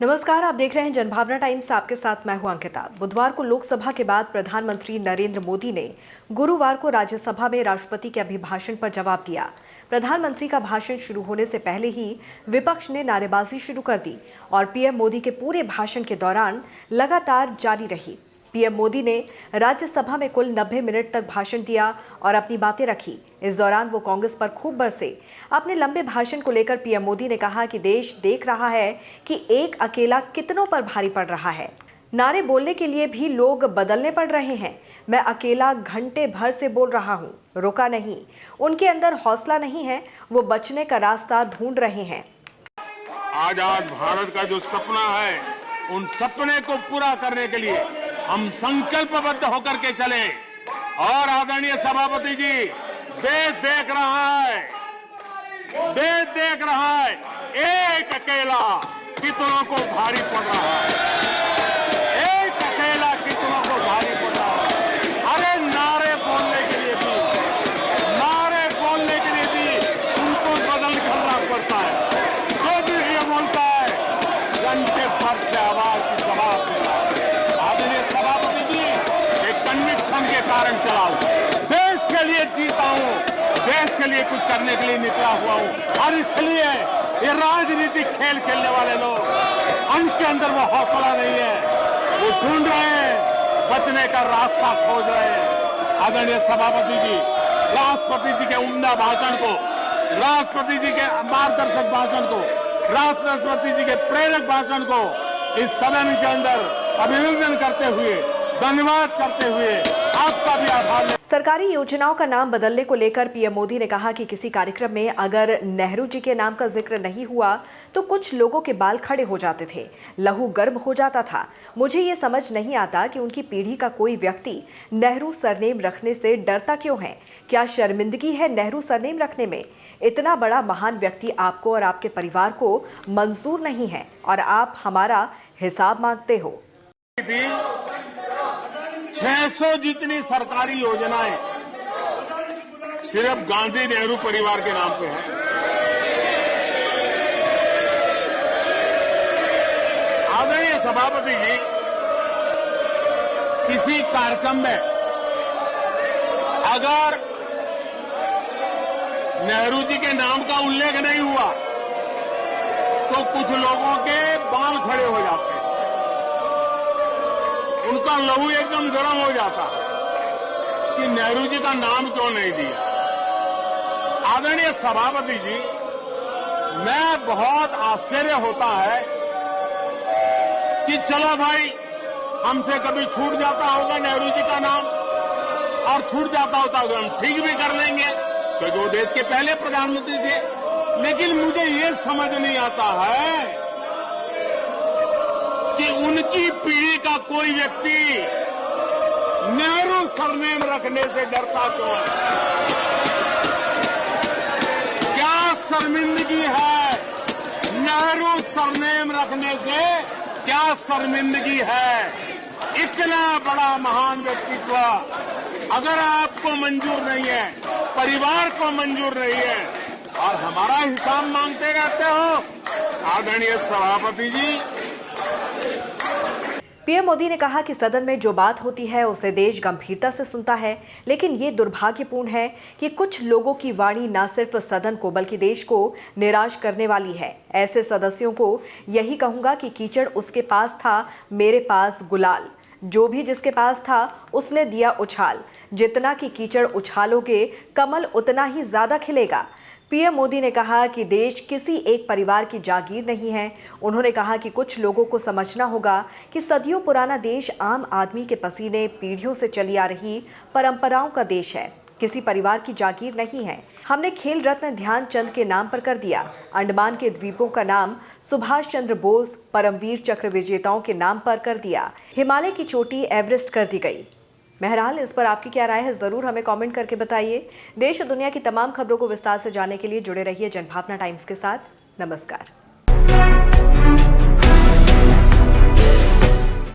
नमस्कार, आप देख रहे हैं जनभावना टाइम्स। आपके साथ मैं हूं अंकिता। बुधवार को लोकसभा के बाद प्रधानमंत्री नरेंद्र मोदी ने गुरुवार को राज्यसभा में राष्ट्रपति के अभिभाषण पर जवाब दिया। प्रधानमंत्री का भाषण शुरू होने से पहले ही विपक्ष ने नारेबाजी शुरू कर दी और पीएम मोदी के पूरे भाषण के दौरान लगातार जारी रही। पीएम मोदी ने राज्यसभा में कुल 90 मिनट तक भाषण दिया और अपनी बातें रखी। इस दौरान वो कांग्रेस पर खूब बरसे। अपने लंबे भाषण को लेकर पीएम मोदी ने कहा कि देश देख रहा है कि एक अकेला कितनों पर भारी पड़ रहा है। नारे बोलने के लिए भी लोग बदलने पड़ रहे हैं। मैं अकेला घंटे भर से बोल रहा हूँ, रुका नहीं। उनके अंदर हौसला नहीं है, वो बचने का रास्ता ढूंढ रहे हैं। आजाद भारत का जो सपना है, उन सपने को पूरा करने के लिए हम संकल्पबद्ध होकर के चले। और आदरणीय सभापति जी, देश देख रहा है, देश देख रहा है, एक अकेला कितनों को भारी पड़ रहा है, एक अकेला कितनों को भारी पड़ रहा है। अरे नारे बोलने के लिए भी उनको बदल करना पड़ता है। जो भी ये बोलता है, घंटे भर से आवाज की जवाब देना। आदरणीय सभापति जी, एक कन्विक्शन के कारण चला हूं, देश के लिए जीता हूं, देश के लिए कुछ करने के लिए निकला हुआ हूं। और इसलिए ये राजनीतिक खेल खेलने वाले लोग, उनके अंदर वो हौसला नहीं है, वो ढूंढ रहे हैं, बचने का रास्ता खोज रहे हैं। आदरणीय सभापति जी, राष्ट्रपति जी के उम्दा भाषण को, राष्ट्रपति जी के मार्गदर्शक भाषण को, राष्ट्रपति जी के प्रेरक भाषण को इस सदन के अंदर अभिनंदन करते हुए, धन्यवाद करते हुए आपका भी आभार। सरकारी योजनाओं का नाम बदलने को लेकर पीएम मोदी ने कहा कि किसी कार्यक्रम में अगर नेहरू जी के नाम का जिक्र नहीं हुआ तो कुछ लोगों के बाल खड़े हो जाते थे, लहू गर्म हो जाता था। मुझे ये समझ नहीं आता कि उनकी पीढ़ी का कोई व्यक्ति नेहरू सरनेम रखने से डरता क्यों है। क्या शर्मिंदगी है नेहरू सरनेम रखने में? इतना बड़ा महान व्यक्ति आपको और आपके परिवार को मंजूर नहीं है और आप हमारा हिसाब मांगते हो। 600 जितनी सरकारी योजनाएं सिर्फ गांधी नेहरू परिवार के नाम पे है। आदरणीय सभापति जी, किसी कार्यक्रम में अगर नेहरू जी के नाम का उल्लेख नहीं हुआ तो कुछ लोगों के बाल खड़े हो जाते हैं, उनका लहू एकदम गर्म हो जाता कि नेहरू जी का नाम क्यों नहीं दिया। आदरणीय सभापति जी, मैं बहुत आश्चर्य होता है कि चलो भाई, हमसे कभी छूट जाता होगा नेहरू जी का नाम, और छूट जाता होता होगा हम ठीक भी कर लेंगे क्योंकि वो देश के पहले प्रधानमंत्री थे। लेकिन मुझे ये समझ नहीं आता है कि उनकी पीढ़ी का कोई व्यक्ति नेहरू सरनेम रखने से डरता क्यों है। क्या शर्मिंदगी है नेहरू सरनेम रखने से? क्या शर्मिंदगी है? इतना बड़ा महान व्यक्तित्व अगर आपको मंजूर नहीं है, परिवार को मंजूर नहीं है, और हमारा हिसाब मांगते रहते हो। आदरणीय सभापति जी, पीएम मोदी ने कहा कि सदन में जो बात होती है उसे देश गंभीरता से सुनता है, लेकिन ये दुर्भाग्यपूर्ण है कि कुछ लोगों की वाणी न सिर्फ सदन को बल्कि देश को निराश करने वाली है। ऐसे सदस्यों को यही कहूंगा कि कीचड़ उसके पास था, मेरे पास गुलाल। जो भी जिसके पास था उसने दिया उछाल। जितना कि कीचड़ उछालोगे, कमल उतना ही ज्यादा खिलेगा। पीएम मोदी ने कहा कि देश किसी एक परिवार की जागीर नहीं है। उन्होंने कहा कि कुछ लोगों को समझना होगा कि सदियों पुराना देश आम आदमी के पसीने, पीढ़ियों से चली आ रही परंपराओं का देश है, किसी परिवार की जागीर नहीं है। हमने खेल रत्न ध्यानचंद के नाम पर कर दिया, अंडमान के द्वीपों का नाम सुभाष चंद्र बोस, परमवीर चक्र विजेताओं के नाम पर कर दिया, हिमालय की चोटी एवरेस्ट कर दी गई। बहरहाल, इस पर आपकी क्या राय है, जरूर हमें कमेंट करके बताइए। देश और दुनिया की तमाम खबरों को विस्तार से जानने के लिए जुड़े रहिए जनभावना टाइम्स के साथ। नमस्कार।